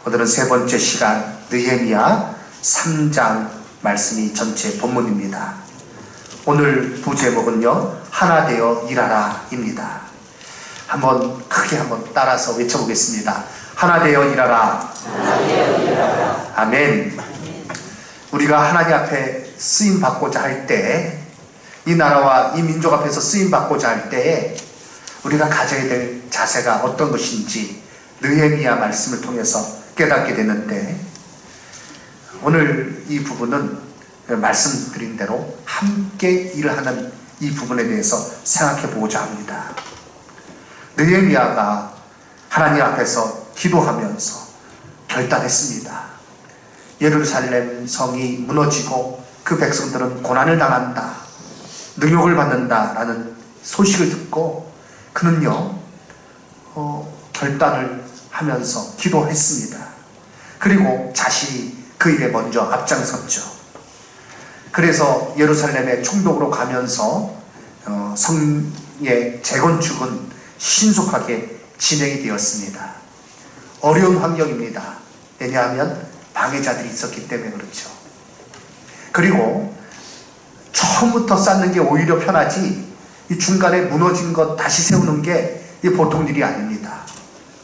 오늘은 세 번째 시간 느헤미야 3장 말씀이 전체 본문입니다. 오늘 부제목은요, 하나 되어 일하라 입니다. 한번 크게 한번 따라서 외쳐보겠습니다. 하나 되어 일하라. 하나 되어 일하라. 아멘. 우리가 하나님 앞에 쓰임 받고자 할 때, 이 나라와 이 민족 앞에서 쓰임 받고자 할 때에 우리가 가져야 될 자세가 어떤 것인지 느헤미야 말씀을 통해서 깨닫게 되는데, 오늘 이 부분은 말씀드린 대로 함께 일을 하는 이 부분에 대해서 생각해 보고자 합니다. 느헤미야가 하나님 앞에서 기도하면서 결단했습니다. 예루살렘 성이 무너지고 그 백성들은 고난을 당한다, 능욕을 받는다라는 소식을 듣고 그는요 결단을 하면서 기도했습니다. 그리고 자신이 그 일에 먼저 앞장섰죠. 그래서 예루살렘의 총독으로 가면서 성의 재건축은 신속하게 진행이 되었습니다. 어려운 환경입니다. 왜냐하면 방해자들이 있었기 때문에 그렇죠. 그리고 처음부터 쌓는 게 오히려 편하지, 이 중간에 무너진 것 다시 세우는 게 보통 일이 아닙니다.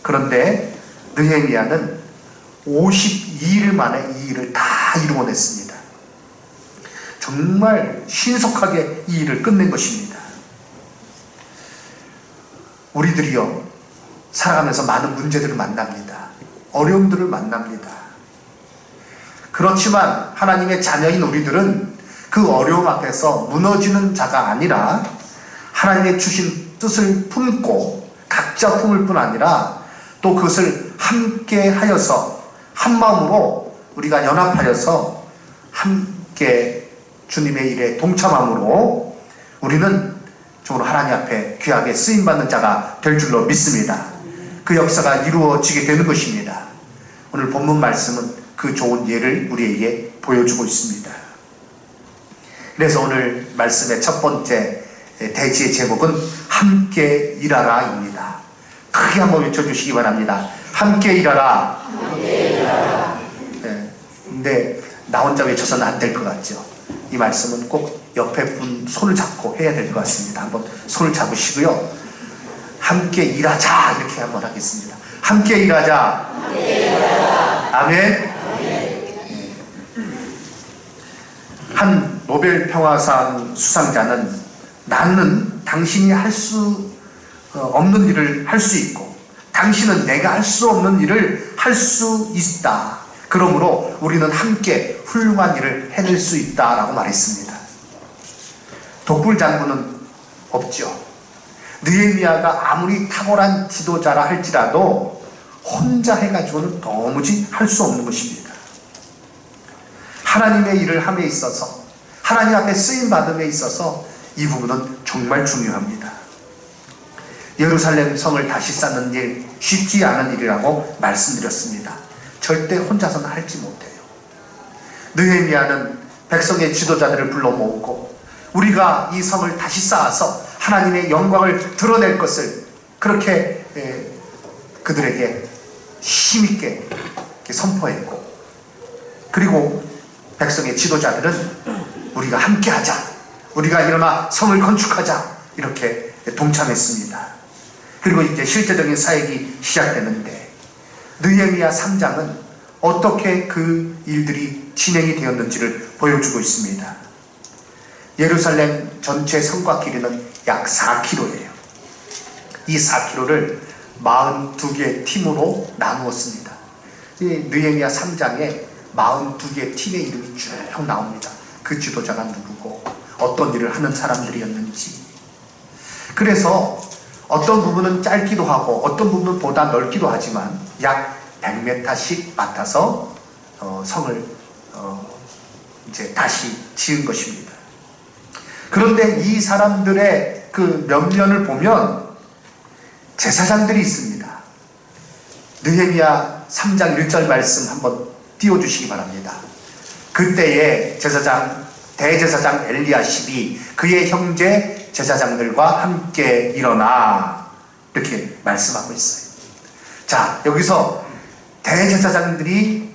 그런데 느헤미야는 52일 만에 이 일을 다 이루어냈습니다. 정말 신속하게 이 일을 끝낸 것입니다. 우리들이요, 살아가면서 많은 문제들을 만납니다. 어려움들을 만납니다. 그렇지만 하나님의 자녀인 우리들은 그 어려움 앞에서 무너지는 자가 아니라 하나님의 주신 뜻을 품고 각자 품을 뿐 아니라 또 그것을 함께 하여서 한마음으로 우리가 연합하여서 함께 주님의 일에 동참함으로 우리는 정말 하나님 앞에 귀하게 쓰임받는 자가 될 줄로 믿습니다. 그 역사가 이루어지게 되는 것입니다. 오늘 본문 말씀은 그 좋은 예를 우리에게 보여주고 있습니다. 그래서 오늘 말씀의 첫 번째 대지의 제목은 함께 일하라입니다. 크게 한번 외쳐주시기 바랍니다. 함께 일하라. 함께 일하라. 네, 근데 나 혼자 외쳐서는 안 될 것 같죠. 이 말씀은 꼭 옆에 분 손을 잡고 해야 될 것 같습니다. 한번 손을 잡으시고요, 함께 일하자 이렇게 한번 하겠습니다. 함께 일하자. 함께 일하자. 아멘. 한 노벨 평화상 수상자는 나는 당신이 할 수 없는 일을 할 수 있고 당신은 내가 할 수 없는 일을 할 수 있다. 그러므로 우리는 함께 훌륭한 일을 해낼 수 있다라고 말했습니다. 독불장군은 없죠. 느헤미야가 아무리 탁월한 지도자라 할지라도 혼자 해가지고는 도무지 할 수 없는 것입니다. 하나님의 일을 함에 있어서, 하나님 앞에 쓰임받음에 있어서 이 부분은 정말 중요합니다. 예루살렘 성을 다시 쌓는 일, 쉽지 않은 일이라고 말씀드렸습니다. 절대 혼자서는 할지 못해요. 느헤미야는 백성의 지도자들을 불러 모으고 우리가 이 성을 다시 쌓아서 하나님의 영광을 드러낼 것을 그렇게 그들에게 힘있게 선포했고, 그리고 백성의 지도자들은 우리가 함께 하자, 우리가 일어나 성을 건축하자 이렇게 동참했습니다. 그리고 이제 실제적인 사역이 시작되는데 느헤미야 3장은 어떻게 그 일들이 진행이 되었는지를 보여주고 있습니다. 예루살렘 전체 성곽 길이는 약 4km예요. 이 4km를 42개 팀으로 나누었습니다. 이 느헤미야 3장에 42개 팀의 이름이 쭉 나옵니다. 그 지도자가 누구고 어떤 일을 하는 사람들이었는지. 그래서 어떤 부분은 짧기도 하고 어떤 부분은 보다 넓기도 하지만 약 100m씩 맡아서 성을 이제 다시 지은 것입니다. 그런데 이 사람들의 그 면면을 보면 제사장들이 있습니다. 느헤미야 3장 1절 말씀 한번 띄워주시기 바랍니다. 그때에 대제사장 엘리야십이 그의 형제 제사장들과 함께 일어나 이렇게 말씀하고 있어요. 자, 여기서 대제사장이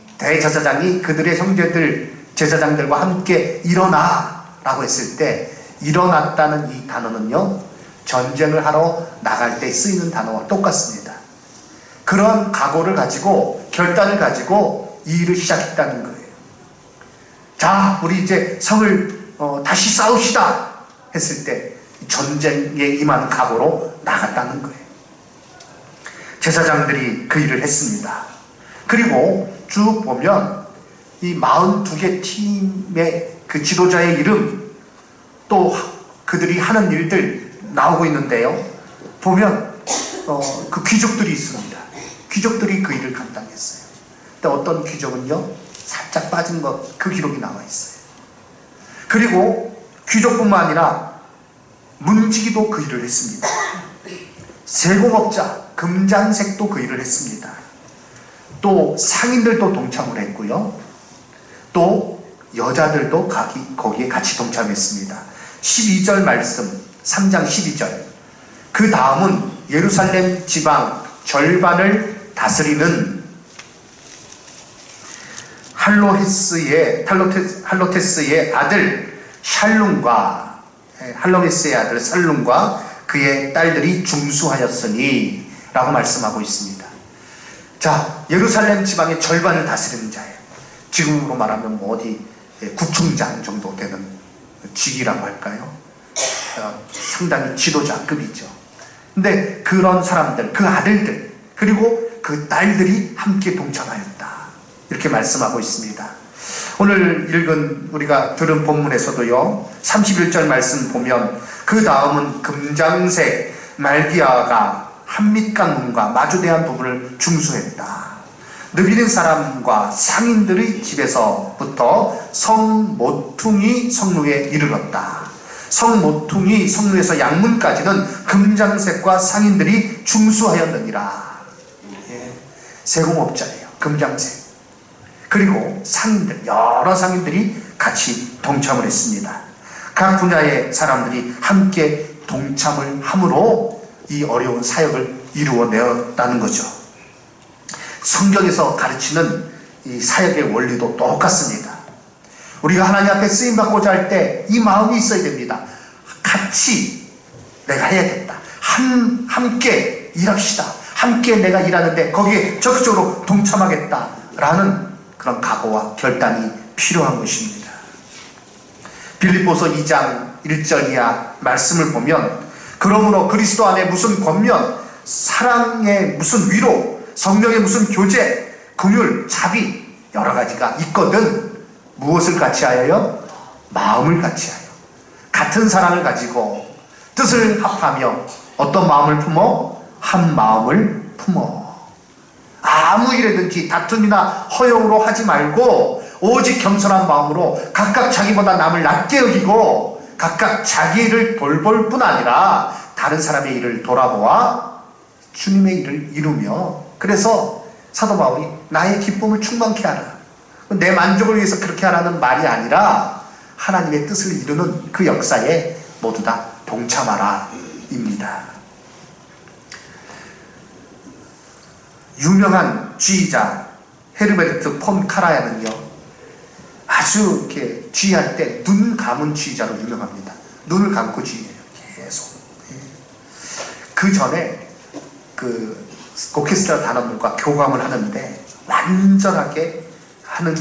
그들의 형제들 제사장들과 함께 일어나 라고 했을 때 일어났다는 이 단어는요, 전쟁을 하러 나갈 때 쓰이는 단어와 똑같습니다. 그런 각오를 가지고 결단을 가지고 이 일을 시작했다는 거예요. 자, 우리 이제 성을 다시 싸웁시다 했을 때 전쟁에 임하는 각오로 나갔다는 거예요. 제사장들이 그 일을 했습니다. 그리고 쭉 보면 이 42개 팀의 그 지도자의 이름, 또 그들이 하는 일들 나오고 있는데요. 보면 그 귀족들이 있습니다. 귀족들이 그 일을 감당했어요. 근데 어떤 귀족은요, 살짝 빠진 것, 그 기록이 나와 있어요. 그리고 귀족뿐만 아니라 문지기도 그 일을 했습니다. 세공업자, 금장색도 그 일을 했습니다. 또 상인들도 동참을 했고요. 또 여자들도 거기에 같이 동참했습니다. 12절 말씀, 3장 12절. 그 다음은 예루살렘 지방 절반을 다스리는 할로테스의 아들 살룸과 그의 딸들이 중수하였으니 라고 말씀하고 있습니다. 자, 예루살렘 지방의 절반을 다스리는 자예요. 지금으로 말하면 뭐 어디 구청장 정도 되는 직이라고 할까요? 상당히 지도자급이죠. 근데 그런 사람들, 그 아들들, 그리고 그 딸들이 함께 동참하였다, 이렇게 말씀하고 있습니다. 오늘 우리가 들은 본문에서도요, 31절 말씀 보면 그 다음은 금장색 말기야가 한밑간 문과 마주대한 부분을 중수했다. 느비린 사람과 상인들의 집에서부터 성모퉁이 성루에 이르렀다. 성모퉁이 성루에서 양문까지는 금장색과 상인들이 중수하였느니라. 세공업자예요. 금장색. 그리고 상인들, 여러 상인들이 같이 동참을 했습니다. 각 분야의 사람들이 함께 동참을 함으로 이 어려운 사역을 이루어내었다는 거죠. 성경에서 가르치는 이 사역의 원리도 똑같습니다. 우리가 하나님 앞에 쓰임받고자 할 때 이 마음이 있어야 됩니다. 같이 내가 해야겠다. 함께 일합시다. 함께 내가 일하는데 거기에 적극적으로 동참하겠다라는 그런 각오와 결단이 필요한 것입니다. 빌립보서 2장 1절 이하 말씀을 보면, 그러므로 그리스도 안에 무슨 권면, 사랑의 무슨 위로, 성령의 무슨 교제, 긍휼, 자비, 여러 가지가 있거든 무엇을 같이 하여요? 마음을 같이 하여 같은 사랑을 가지고 뜻을 합하며 어떤 마음을 품어? 한 마음을 품어. 아무 일에든지 다툼이나 허용으로 하지 말고 오직 겸손한 마음으로 각각 자기보다 남을 낮게 여기고 각각 자기 일을 돌볼 뿐 아니라 다른 사람의 일을 돌아보아 주님의 일을 이루며, 그래서 사도 바울이 나의 기쁨을 충만케 하라, 내 만족을 위해서 그렇게 하라는 말이 아니라 하나님의 뜻을 이루는 그 역사에 모두 다 동참하라 입니다. 유명한 지휘자 헤르베르트 폰 카라얀은요, 아주 이렇게 지휘할 때 눈 감은 지휘자로 유명합니다. 눈을 감고 지휘해요. 계속. 그 전에 그 오케스트라 단원들과 교감을 하는데 완전하게 하는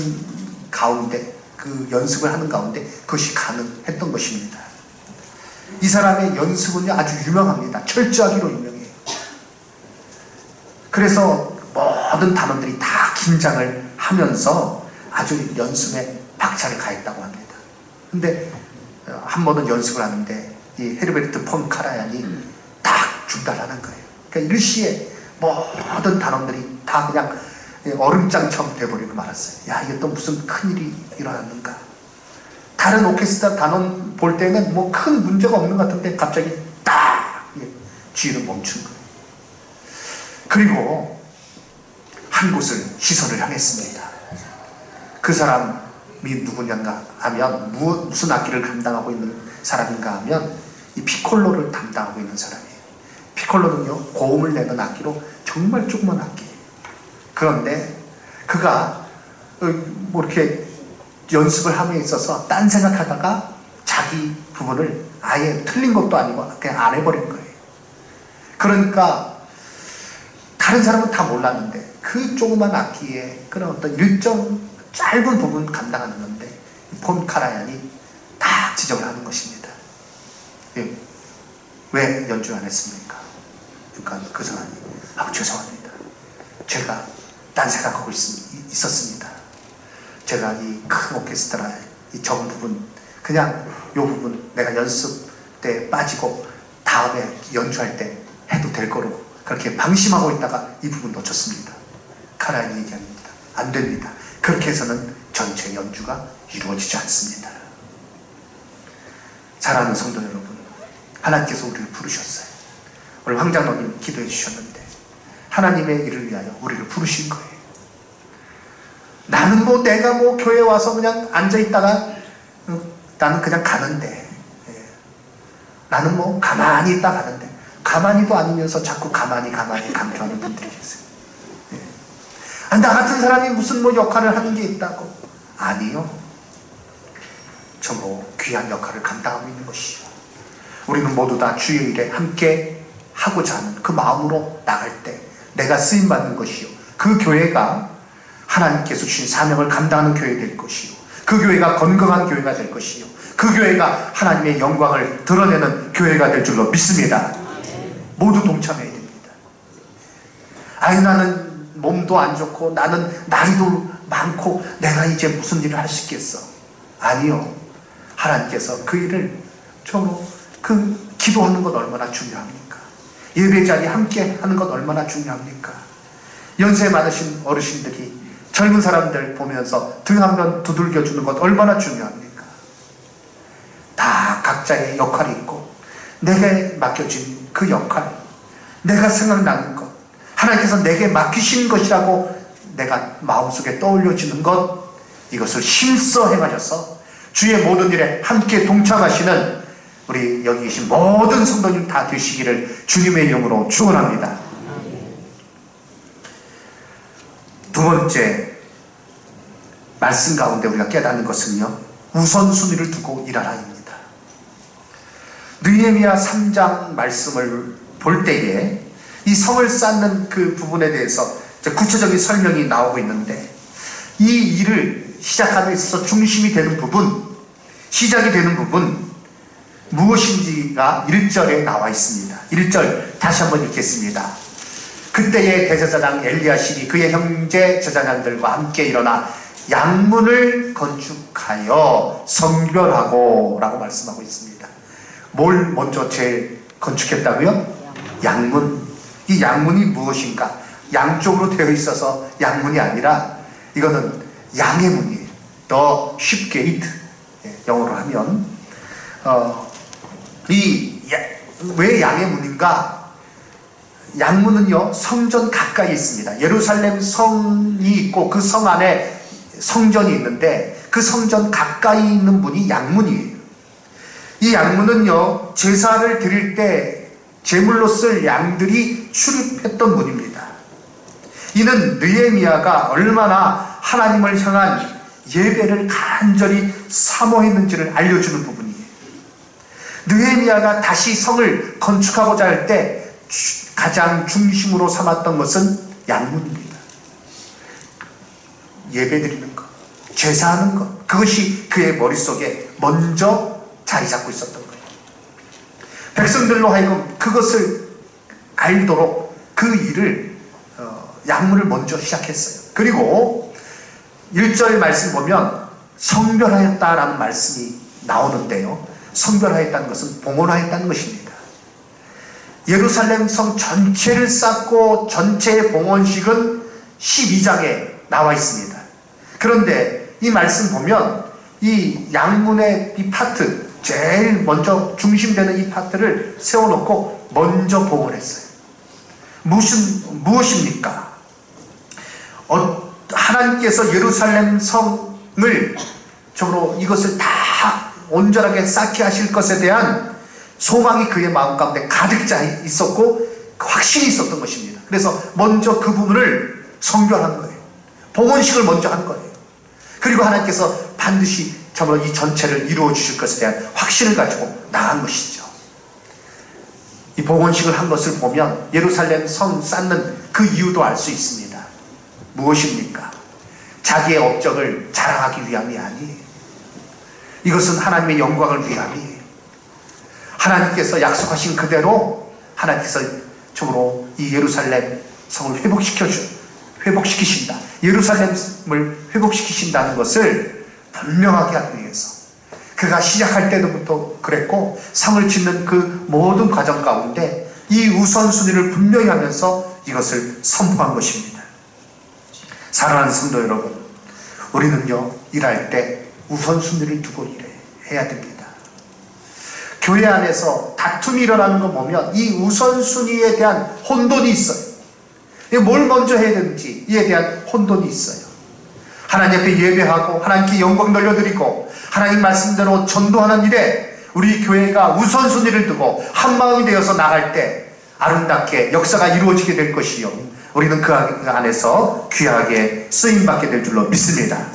가운데, 그 연습을 하는 가운데 그것이 가능했던 것입니다. 이 사람의 연습은요 아주 유명합니다. 철저하기로 유명해요. 그래서 모든 단원들이 다 긴장을 하면서 아주 연습에 박차를 가했다고 합니다. 근데 한 번은 연습을 하는데 이 헤르베르트 폰 카라얀이 딱 중단하는 거예요. 그러니까 일시에 모든 단원들이 다 그냥 얼음장처럼 돼버리고 말았어요. 야, 이게 또 무슨 큰일이 일어났는가. 다른 오케스트라 단원 볼 때는 뭐 큰 문제가 없는 것 같은데 갑자기 딱 쥐를 멈춘 거예요. 그리고 한 곳을 시선을 향했습니다. 그 사람이 누구냐가 하면 무슨 악기를 감당하고 있는 사람인가 하면 이 피콜로를 담당하고 있는 사람이에요. 피콜로는요 고음을 내는 악기로 정말 조그만 악기예요. 그런데 그가 뭐 이렇게 연습을 함에 있어서 딴 생각하다가 자기 부분을 아예 틀린 것도 아니고 그냥 안 해버린 거예요. 그러니까 다른 사람은 다 몰랐는데 그 조그만 악기에 그런 어떤 일정 짧은 부분 감당하는 건데 폰 카라얀이 다 지적을 하는 것입니다. 왜 연주 안 했습니까? 그러니까 그 사람이 죄송합니다. 제가 딴 생각하고 있었습니다. 제가 이 큰 오케스트라의 이 적은 부분 그냥 이 부분 내가 연습 때 빠지고 다음에 연주할 때 해도 될 거로 그렇게 방심하고 있다가 이 부분 놓쳤습니다. 카라얀이 얘기합니다. 안 됩니다. 그렇게 해서는 전체 연주가 이루어지지 않습니다. 사랑하는 성도 여러분, 하나님께서 우리를 부르셨어요. 오늘 황장로님 기도해 주셨는데 하나님의 일을 위하여 우리를 부르신 거예요. 나는 내가 교회 와서 그냥 앉아있다가 나는 그냥 가는데, 나는 가만히 있다 가는데, 가만히도 아니면서 자꾸 가만히 강조하는 분들이 계세요. 나 같은 사람이 무슨 역할을 하는 게 있다고. 아니요. 정말 귀한 역할을 감당하고 있는 것이요. 우리는 모두 다 주의 일에 함께 하고자 하는 그 마음으로 나갈 때 내가 쓰임받는 것이요. 그 교회가 하나님께서 주신 사명을 감당하는 교회 될 것이요. 그 교회가 건강한 교회가 될 것이요. 그 교회가 하나님의 영광을 드러내는 교회가 될 줄로 믿습니다. 모두 동참해야 됩니다. 나는 몸도 안 좋고 나는 나이도 많고 내가 이제 무슨 일을 할 수 있겠어. 아니요. 하나님께서 그 일을 기도하는 것 얼마나 중요합니까? 예배 자리에 함께 하는 것 얼마나 중요합니까? 연세 많으신 어르신들이 젊은 사람들 보면서 등 한 번 두들겨 주는 것 얼마나 중요합니까? 다 각자의 역할이 있고 내게 맡겨진 그 역할, 내가 생각나는 것, 하나님께서 내게 맡기신 것이라고 내가 마음속에 떠올려지는 것, 이것을 힘써 행하셔서 주의 모든 일에 함께 동참하시는 우리 여기 계신 모든 성도님 다 되시기를 주님의 이름으로 축원합니다. 두 번째 말씀 가운데 우리가 깨닫는 것은요, 우선순위를 두고 일하라입니다. 느헤미야 3장 말씀을 볼 때에 이 성을 쌓는 그 부분에 대해서 구체적인 설명이 나오고 있는데, 이 일을 시작함에 있어서 중심이 되는 부분, 시작이 되는 부분 무엇인지가 1절에 나와 있습니다. 1절 다시 한번 읽겠습니다. 그때의 대제사장 엘리야십이 그의 형제 제사장들과 함께 일어나 양문을 건축하여 성별하고 라고 말씀하고 있습니다. 뭘 먼저 제일 건축했다고요? 양문. 이 양문이 무엇인가? 양쪽으로 되어 있어서 양문이 아니라 이거는 양의 문이에요. The sheep gate. 영어로 하면 왜 양의 문인가? 양문은요, 성전 가까이 있습니다. 예루살렘 성이 있고 그 성 안에 성전이 있는데 그 성전 가까이 있는 문이 양문이에요. 이 양문은요, 제사를 드릴 때 제물로 쓸 양들이 출입했던 문입니다. 이는 느헤미야가 얼마나 하나님을 향한 예배를 간절히 사모했는지를 알려주는 부분이에요. 느헤미야가 다시 성을 건축하고자 할 때 가장 중심으로 삼았던 것은 양문입니다. 예배드리는 것, 제사하는 것, 그것이 그의 머릿속에 먼저 자리 잡고 있었던 거예요. 백성들로 하여금 그것을 알도록 그 일을 양문을 먼저 시작했어요. 그리고 1절 말씀 보면 성별하였다라는 말씀이 나오는데요, 성별하였다는 것은 봉헌하였다는 것입니다. 예루살렘 성 전체를 쌓고 전체의 봉헌식은 12장에 나와 있습니다. 그런데 이 말씀 보면 이 양문의 이 파트, 제일 먼저 중심되는 이 파트를 세워놓고 먼저 봉헌했어요. 무엇입니까? 하나님께서 예루살렘 성을 적으로 이것을 다 온전하게 쌓게 하실 것에 대한 소망이 그의 마음 가운데 가득 차 있었고 확신이 있었던 것입니다. 그래서 먼저 그 부분을 성결한 거예요. 봉헌식을 먼저 한 거예요. 그리고 하나님께서 반드시 참으로 이 전체를 이루어 주실 것에 대한 확신을 가지고 나간 것이죠. 이 봉헌식을 한 것을 보면 예루살렘 성 쌓는 그 이유도 알 수 있습니다. 무엇입니까? 자기의 업적을 자랑하기 위함이 아니에요. 이것은 하나님의 영광을 위함이에요. 하나님께서 약속하신 그대로 하나님께서 참으로 이 예루살렘 성을 회복시키신다. 예루살렘을 회복시키신다는 것을 분명하게 하기 위해서 그가 시작할 때부터 그랬고 성을 짓는 그 모든 과정 가운데 이 우선순위를 분명히 하면서 이것을 선포한 것입니다. 사랑하는 성도 여러분, 우리는요 일할 때 우선순위를 두고 일해야 됩니다. 교회 안에서 다툼이 일어나는 거 보면 이 우선순위에 대한 혼돈이 있어요. 뭘 먼저 해야 되는지 이에 대한 혼돈이 있어요. 하나님 앞에 예배하고 하나님께 영광 돌려드리고 하나님 말씀대로 전도하는 일에 우리 교회가 우선순위를 두고 한마음이 되어서 나갈 때 아름답게 역사가 이루어지게 될 것이요 우리는 그 안에서 귀하게 쓰임받게 될 줄로 믿습니다.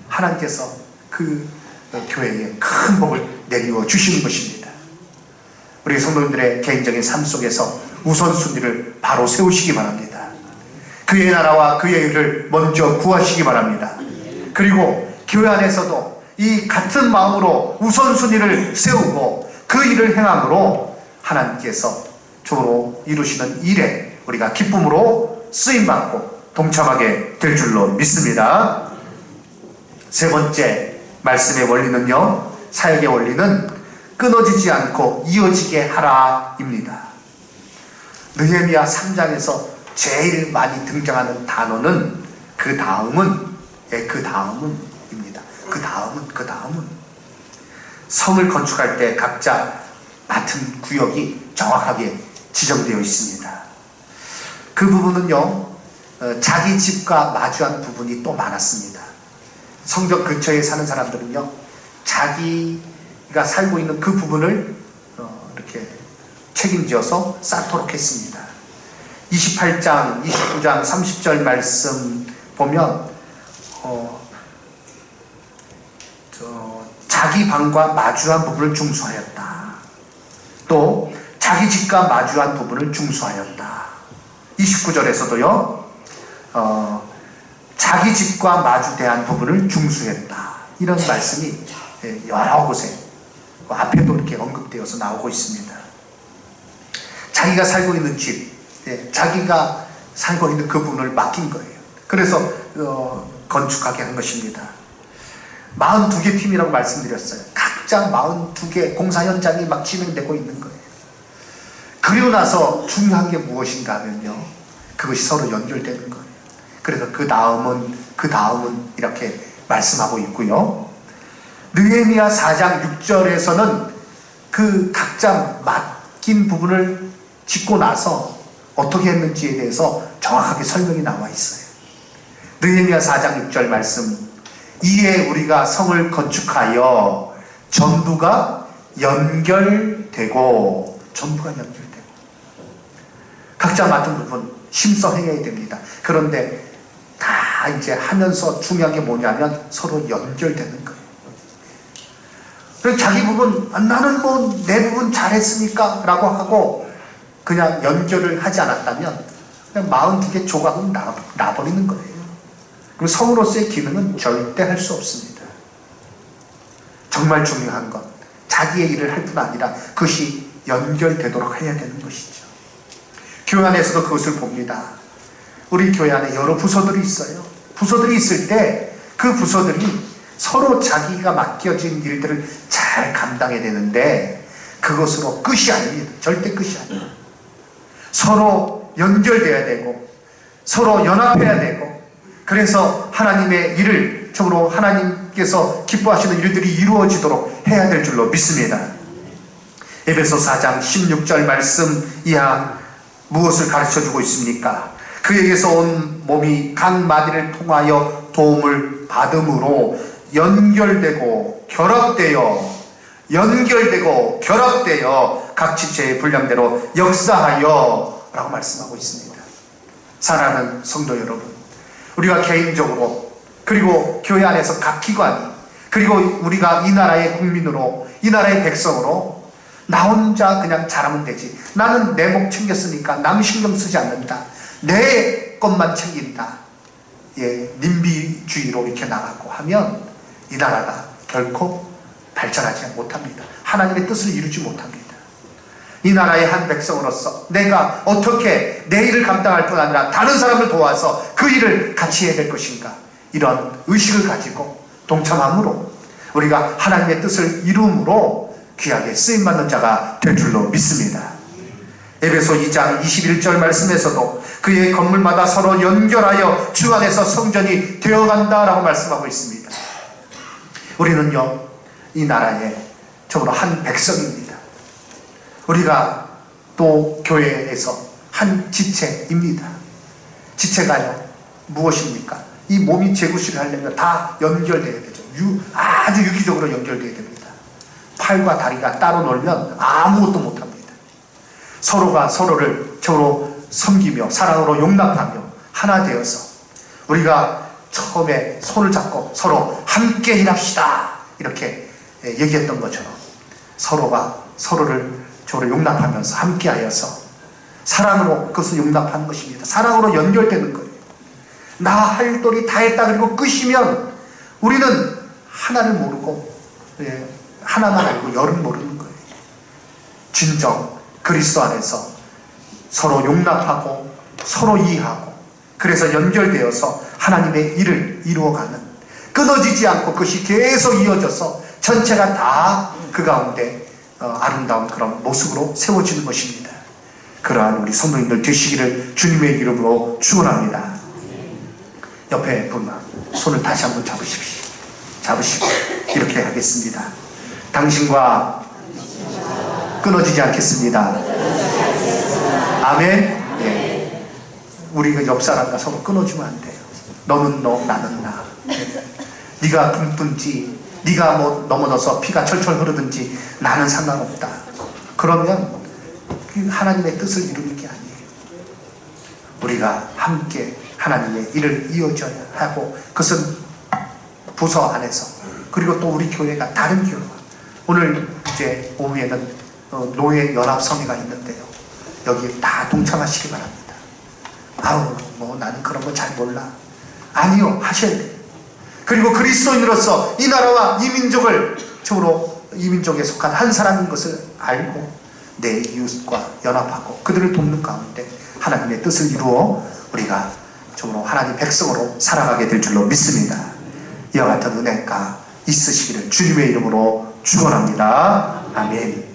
하나님께서 그 교회에 큰 복을 내리워 주시는 것입니다. 우리 성도님들의 개인적인 삶 속에서 우선순위를 바로 세우시기 바랍니다. 그의 나라와 그의 의를 먼저 구하시기 바랍니다. 그리고 교회 안에서도 이 같은 마음으로 우선순위를 세우고 그 일을 행함으로 하나님께서 주로 이루시는 일에 우리가 기쁨으로 쓰임받고 동참하게 될 줄로 믿습니다. 세 번째 말씀의 원리는요, 사역의 원리는 끊어지지 않고 이어지게 하라입니다. 느헤미야 3장에서 제일 많이 등장하는 단어는 그 다음은입니다. 그 다음은 성을 건축할 때 각자 맡은 구역이 정확하게 지정되어 있습니다. 그 부분은요 자기 집과 마주한 부분이 또 많았습니다. 성벽 근처에 사는 사람들은요 자기가 살고 있는 그 부분을 이렇게 책임져서 쌓도록 했습니다. 28장, 29장, 30절 말씀 보면 자기 방과 마주한 부분을 중수하였다. 또 자기 집과 마주한 부분을 중수하였다. 29절에서도요 자기 집과 마주대한 부분을 중수했다. 이런 말씀이 여러 곳에 앞에도 이렇게 언급되어서 나오고 있습니다. 자기가 살고 있는 집, 자기가 살고 있는 그 부분을 맡긴 거예요. 그래서 건축하게 한 것입니다. 42개 팀이라고 말씀드렸어요. 각자 42개 공사 현장이 막 진행되고 있는 거예요. 그리고 나서 중요한 게 무엇인가 하면요 그것이 서로 연결되는 거예요. 그래서 그 다음은 이렇게 말씀하고 있고요. 느헤미야 4장 6절에서는 그 각자 맡긴 부분을 짓고 나서 어떻게 했는지에 대해서 정확하게 설명이 나와 있어요. 느헤미야 4장 6절 말씀, 이에 우리가 성을 건축하여 전부가 연결되고 각자 맡은 부분 심성행해야 됩니다. 그런데 다 이제 하면서 중요한 게 뭐냐면 서로 연결되는 거예요. 그래서 자기 부분 나는 뭐 내 부분 잘했으니까 라고 하고 그냥 연결을 하지 않았다면 그냥 42개 조각은 놔버리는 거예요. 그럼 성으로서의 기능은 절대 할 수 없습니다. 정말 중요한 건 자기의 일을 할 뿐 아니라 그것이 연결되도록 해야 되는 것이죠. 교회 안에서도 그것을 봅니다. 우리 교회 안에 여러 부서들이 있어요. 부서들이 있을 때 그 부서들이 서로 자기가 맡겨진 일들을 잘 감당해야 되는데 그것으로 끝이 아닙니다. 절대 끝이 아니에요. 서로 연결돼야 되고 서로 연합해야 되고 그래서 하나님의 일을 참으로 하나님께서 기뻐하시는 일들이 이루어지도록 해야 될 줄로 믿습니다. 에베소 4장 16절 말씀 이하 무엇을 가르쳐주고 있습니까? 그에게서 온 몸이 각 마디를 통하여 도움을 받음으로 연결되고 결합되어 각 지체의 분량대로 역사하여 라고 말씀하고 있습니다. 사랑하는 성도 여러분, 우리가 개인적으로, 그리고 교회 안에서 각 기관이, 그리고 우리가 이 나라의 국민으로, 이 나라의 백성으로 나 혼자 그냥 잘하면 되지, 나는 내 목 챙겼으니까 남 신경 쓰지 않는다, 내 것만 챙긴다, 님비주의로 이렇게 나가고 하면 이 나라가 결코 발전하지 못합니다. 하나님의 뜻을 이루지 못합니다. 이 나라의 한 백성으로서 내가 어떻게 내 일을 감당할 뿐 아니라 다른 사람을 도와서 그 일을 같이 해야 될 것인가, 이런 의식을 가지고 동참함으로 우리가 하나님의 뜻을 이루므로 귀하게 쓰임받는 자가 될 줄로 믿습니다. 에베소 2장 21절 말씀에서도 그의 건물마다 서로 연결하여 주 안에서 성전이 되어간다라고 말씀하고 있습니다. 우리는요, 이 나라의 정말 한 백성입니다. 우리가 또 교회에서 한 지체입니다. 지체가요, 무엇입니까? 이 몸이 재구시를 하려면 다 연결되어야 되죠. 아주 유기적으로 연결되어야 됩니다. 팔과 다리가 따로 놀면 아무것도 못합니다. 서로가 서로를 서로 섬기며 사랑으로 용납하며 하나 되어서 우리가 처음에 손을 잡고 서로 함께 일합시다 이렇게 얘기했던 것처럼 서로가 서로를 서로 용납하면서 함께하여서 사랑으로 그것을 용납하는 것입니다. 사랑으로 연결되는 거예요. 나 할 도리 다 했다 그리고 끝이면 우리는 하나를 모르고 하나만 알고 열은 모르는 거예요. 진정 그리스도 안에서 서로 용납하고 서로 이해하고 그래서 연결되어서 하나님의 일을 이루어가는, 끊어지지 않고 그것이 계속 이어져서 전체가 다 그 가운데 아름다운 그런 모습으로 세워지는 것입니다. 그러한 우리 성도님들 되시기를 주님의 이름으로 축원합니다. 옆에 분만 손을 다시 한번 잡으시고 이렇게 하겠습니다. 당신과 끊어지지 않겠습니다. 아멘. 네. 우리 그 옆 사람과 서로 끊어주면 안 돼요. 너는 너, 나는 나. 네가 굶든지 네가 뭐 넘어져서 피가 철철 흐르든지 나는 상관없다. 그러면 하나님의 뜻을 이루는 게 아니에요. 우리가 함께 하나님의 일을 이어져야 하고, 그것은 부서 안에서, 그리고 또 우리 교회가 다른 교회와, 오늘 이제 오후에는 노예 연합성회가 있는데요, 여기 다 동참하시기 바랍니다. 아우 뭐 나는 그런 거 잘 몰라. 아니요, 하셔야 돼요. 그리고 그리스도인으로서 이 나라와 이 민족을, 적으로 이 민족에 속한 한 사람인 것을 알고 내 이웃과 연합하고 그들을 돕는 가운데 하나님의 뜻을 이루어 우리가 정으로 하나님 백성으로 살아가게 될 줄로 믿습니다. 이와 같은 은혜가 있으시기를 주님의 이름으로 축원합니다. 아멘.